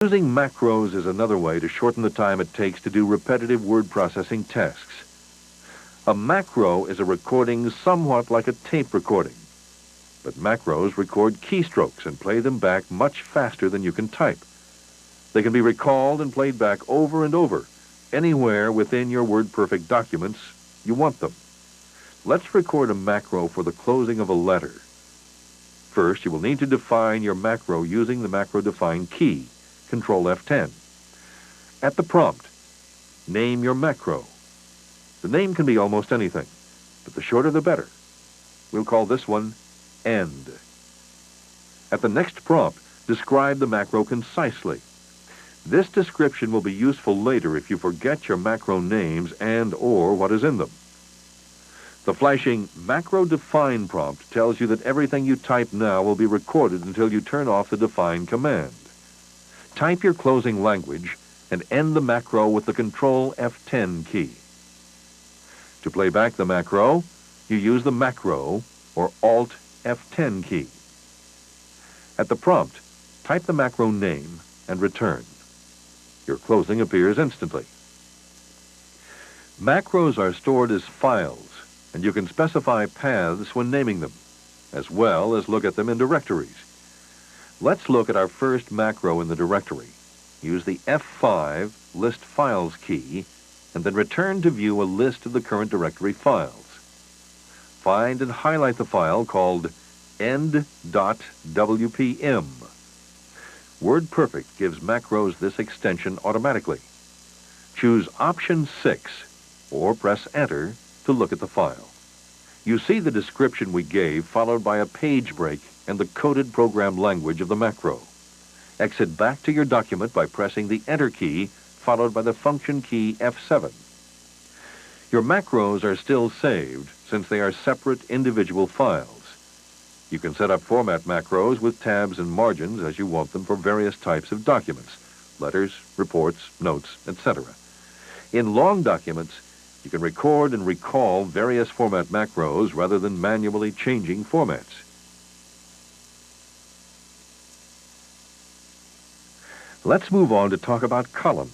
Using macros is another way to shorten the time it takes to do repetitive word processing tasks. A macro is a recording somewhat like a tape recording, but macros record keystrokes and play them back much faster than you can type. They can be recalled and played back over and over, anywhere within your WordPerfect documents you want them. Let's record a macro for the closing of a letter. First, you will need to define your macro using the macro define key, Control F10. At the prompt, name your macro. The name can be almost anything, but the shorter the better. We'll call this one end. At the next prompt, describe the macro concisely. This description will be useful later if you forget your macro names and/or what is in them. The flashing macro define prompt tells you that everything you type now will be recorded until you turn off the define command. Type your closing language and end the macro with the Control F10 key. To play back the macro, you use the macro or Alt F10 key. At the prompt, type the macro name and return. Your closing appears instantly. Macros are stored as files, and you can specify paths when naming them, as well as look at them in directories. Let's look at our first macro in the directory. Use the F5 List Files key, and then return to view a list of the current directory files. Find and highlight the file called end.wpm. WordPerfect gives macros this extension automatically. Choose Option 6, or press Enter to look at the file. You see the description we gave, followed by a page break and the coded program language of the macro. Exit back to your document by pressing the Enter key, followed by the function key F7. Your macros are still saved since they are separate individual files. You can set up format macros with tabs and margins as you want them for various types of documents, letters, reports, notes, etc. In long documents, you can record and recall various format macros rather than manually changing formats. Let's move on to talk about columns.